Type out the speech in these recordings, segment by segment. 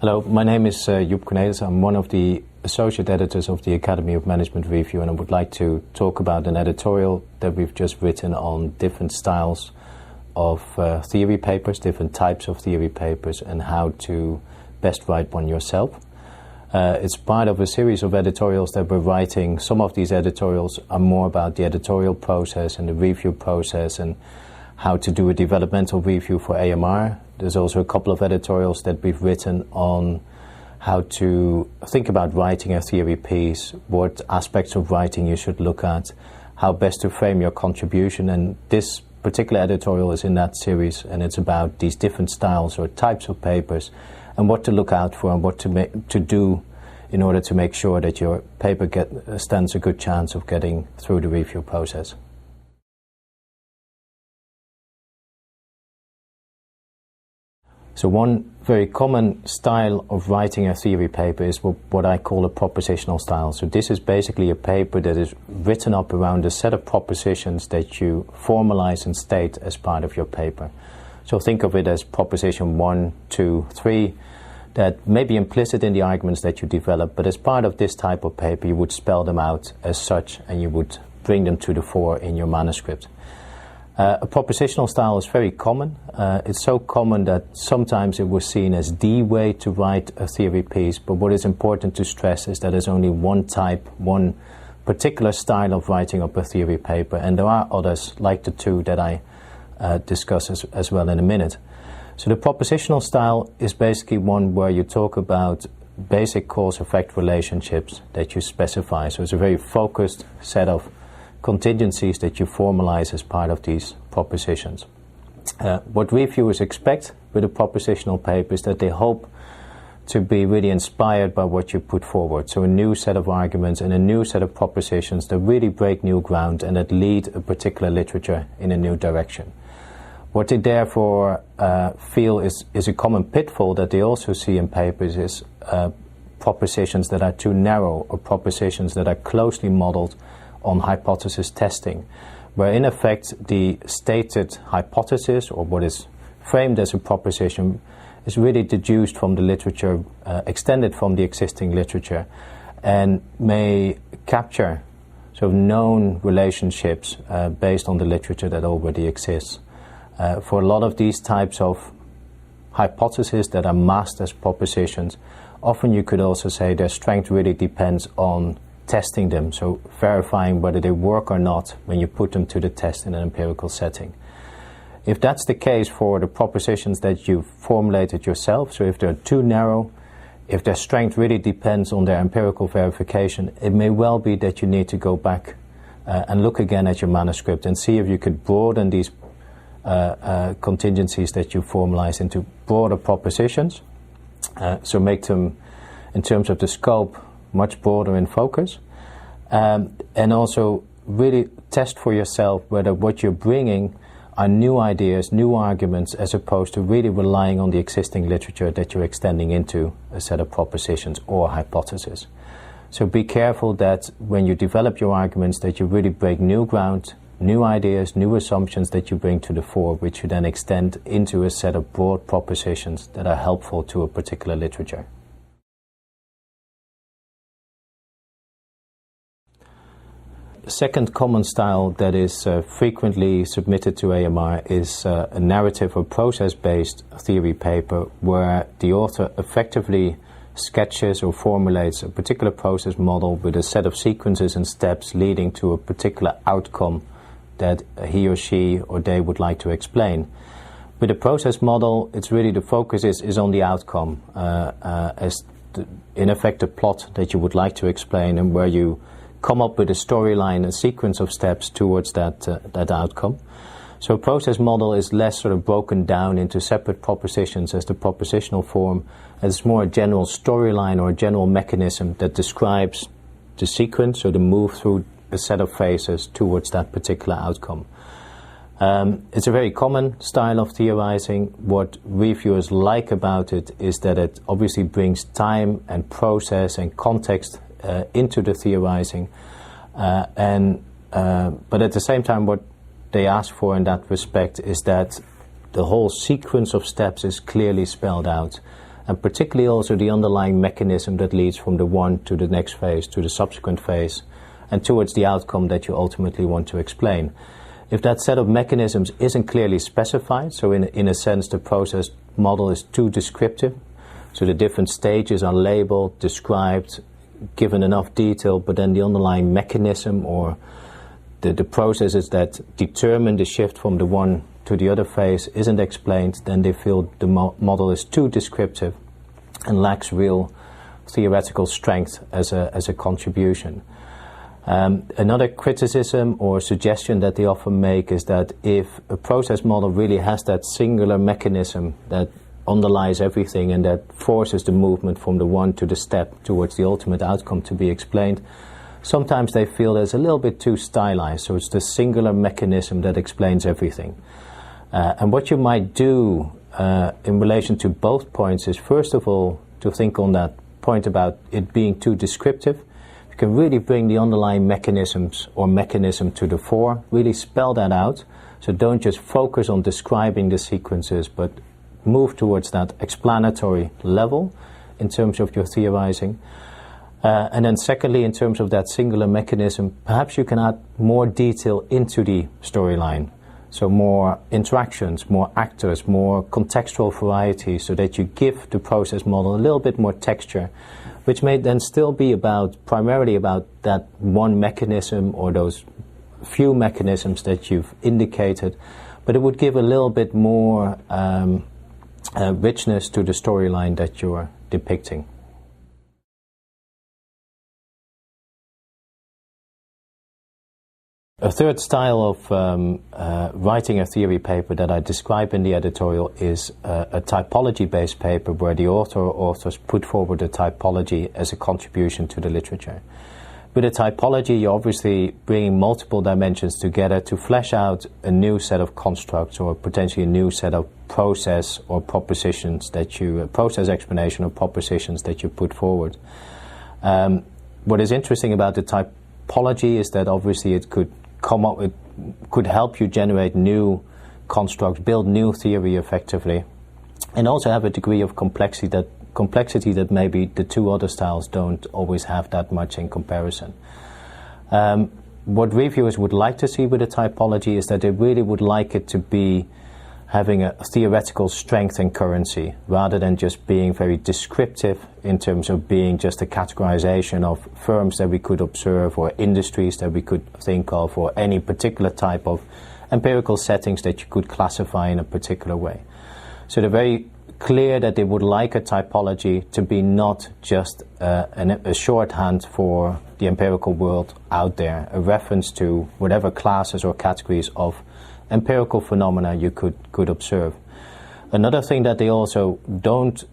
Hello, my name is Joep Cornelissen. I'm one of the associate editors of the Academy of Management Review, and I would like to talk about an editorial that we've just written on different styles of theory papers, different types of theory papers, and how to best write one yourself. It's part of a series of editorials that we're writing. Some of these editorials are more about the editorial process and the review process and how to do a developmental review for AMR. There's also a couple of editorials that we've written on how to think about writing a theory piece, what aspects of writing you should look at, how best to frame your contribution, and this particular editorial is in that series, and it's about these different styles or types of papers and what to look out for and what to do in order to make sure that your paper stands a good chance of getting through the review process. So one very common style of writing a theory paper is what I call a propositional style. So this is basically a paper that is written up around a set of propositions that you formalize and state as part of your paper. So think of it as proposition 1, 2, 3, that may be implicit in the arguments that you develop, but as part of this type of paper you would spell them out as such and you would bring them to the fore in your manuscript. A propositional style is very common. It's so common that sometimes it was seen as the way to write a theory piece, but what is important to stress is that there's only one type, one particular style of writing up a theory paper, and there are others like the two that I discuss as well in a minute. So the propositional style is basically one where you talk about basic cause-effect relationships that you specify. So it's a very focused set of contingencies that you formalize as part of these propositions. What reviewers expect with a propositional paper is that they hope to be really inspired by what you put forward. So a new set of arguments and a new set of propositions that really break new ground and that lead a particular literature in a new direction. What they therefore feel is a common pitfall that they also see in papers is propositions that are too narrow or propositions that are closely modeled on hypothesis testing, where in effect the stated hypothesis or what is framed as a proposition is really deduced from the literature, extended from the existing literature, and may capture sort of known relationships based on the literature that already exists. For a lot of these types of hypotheses that are masked as propositions, often you could also say their strength really depends on testing them, so verifying whether they work or not when you put them to the test in an empirical setting. If that's the case for the propositions that you've formulated yourself, so if they're too narrow, if their strength really depends on their empirical verification, it may well be that you need to go back and look again at your manuscript and see if you could broaden these contingencies that you formalize into broader propositions, so make them, in terms of the scope, much broader in focus, and also really test for yourself whether what you're bringing are new ideas, new arguments, as opposed to really relying on the existing literature that you're extending into a set of propositions or hypotheses. So be careful that when you develop your arguments that you really break new ground, new ideas, new assumptions that you bring to the fore, which you then extend into a set of broad propositions that are helpful to a particular literature. The second common style that is frequently submitted to AMR is a narrative or process-based theory paper where the author effectively sketches or formulates a particular process model with a set of sequences and steps leading to a particular outcome that he or she or they would like to explain. With a process model, it's really the focus is on the outcome, in effect the plot that you would like to explain, and where you come up with a storyline, a sequence of steps towards that outcome. So a process model is less sort of broken down into separate propositions as the propositional form, as it's more a general storyline or a general mechanism that describes the sequence or the move through a set of phases towards that particular outcome. It's a very common style of theorizing. What reviewers like about it is that it obviously brings time and process and context into the theorizing, but at the same time what they ask for in that respect is that the whole sequence of steps is clearly spelled out and particularly also the underlying mechanism that leads from the one to the next phase, to the subsequent phase, and towards the outcome that you ultimately want to explain. If that set of mechanisms isn't clearly specified, so in a sense the process model is too descriptive, so the different stages are labeled, described, given enough detail, but then the underlying mechanism or the processes that determine the shift from the one to the other phase isn't explained, then they feel the model is too descriptive and lacks real theoretical strength as a contribution. Another criticism or suggestion that they often make is that if a process model really has that singular mechanism that underlies everything and that forces the movement from the one to the step towards the ultimate outcome to be explained, sometimes they feel there's a little bit too stylized, so it's the singular mechanism that explains everything. And what you might do in relation to both points is, first of all, to think on that point about it being too descriptive. You can really bring the underlying mechanisms or mechanism to the fore, really spell that out. So don't just focus on describing the sequences, but move towards that explanatory level in terms of your theorizing. And then secondly, in terms of that singular mechanism, perhaps you can add more detail into the storyline. So more interactions, more actors, more contextual variety, so that you give the process model a little bit more texture, which may then still be primarily about that one mechanism or those few mechanisms that you've indicated, but it would give a little bit more richness to the storyline that you're depicting. A third style of writing a theory paper that I describe in the editorial is a typology-based paper where the author or authors put forward a typology as a contribution to the literature. With a typology, you're obviously bringing multiple dimensions together to flesh out a new set of constructs or potentially a new set of process or propositions process explanation or propositions that you put forward. What is interesting about the typology is that obviously it could help you generate new constructs, build new theory effectively, and also have a degree of complexity that maybe the two other styles don't always have that much in comparison. What reviewers would like to see with a typology is that they really would like it to be having a theoretical strength and currency, rather than just being very descriptive in terms of being just a categorization of firms that we could observe or industries that we could think of or any particular type of empirical settings that you could classify in a particular way. So they're very clear that they would like a typology to be not just a shorthand for the empirical world out there, a reference to whatever classes or categories of empirical phenomena you could observe. Another thing that they also don't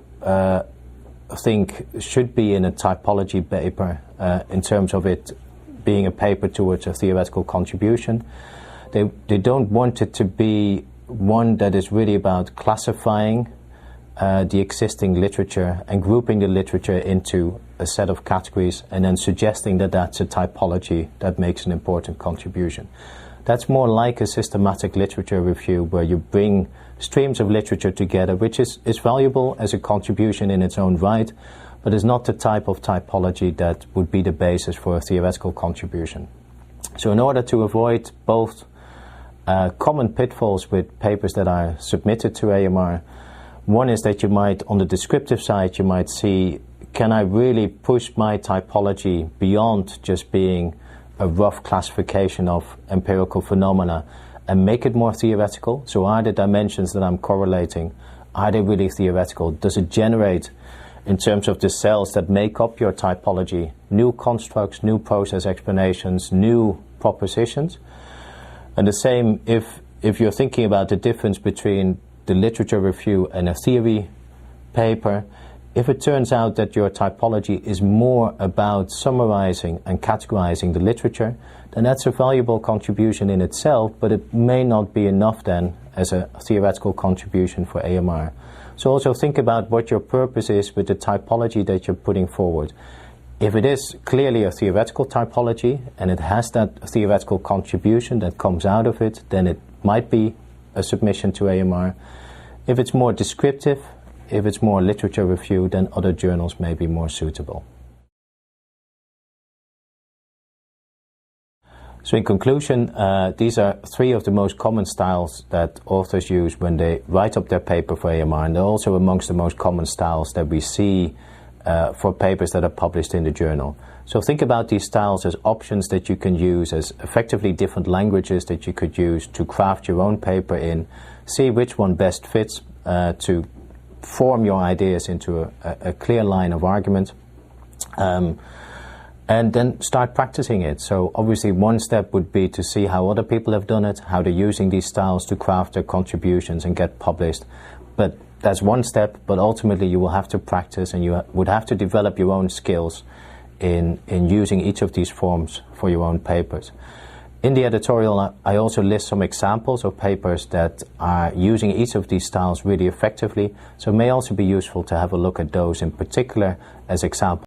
think should be in a typology paper in terms of it being a paper towards a theoretical contribution, they don't want it to be one that is really about classifying the existing literature and grouping the literature into a set of categories and then suggesting that that's a typology that makes an important contribution. That's more like a systematic literature review where you bring streams of literature together, which is valuable as a contribution in its own right, but is not the type of typology that would be the basis for a theoretical contribution. So in order to avoid both common pitfalls with papers that are submitted to AMR, one is that you might, on the descriptive side, you might see, can I really push my typology beyond just being a rough classification of empirical phenomena and make it more theoretical? So are the dimensions that I'm correlating, are they really theoretical? Does it generate, in terms of the cells that make up your typology, new constructs, new process explanations, new propositions? And the same if you're thinking about the difference between the literature review and a theory paper, if it turns out that your typology is more about summarizing and categorizing the literature, then that's a valuable contribution in itself, but it may not be enough then as a theoretical contribution for AMR. So also think about what your purpose is with the typology that you're putting forward. If it is clearly a theoretical typology and it has that theoretical contribution that comes out of it, then it might be a submission to AMR. If it's more descriptive, if it's more literature review, then other journals may be more suitable. So in conclusion, these are 3 of the most common styles that authors use when they write up their paper for AMR, and they're also amongst the most common styles that we see for papers that are published in the journal. So think about these styles as options that you can use, as effectively different languages that you could use to craft your own paper in, see which one best fits to form your ideas into a clear line of argument, and then start practicing it. So obviously one step would be to see how other people have done it, how they're using these styles to craft their contributions and get published. But that's one step, but ultimately you will have to practice, and you would have to develop your own skills in using each of these forms for your own papers. In the editorial, I also list some examples of papers that are using each of these styles really effectively, so it may also be useful to have a look at those in particular as examples.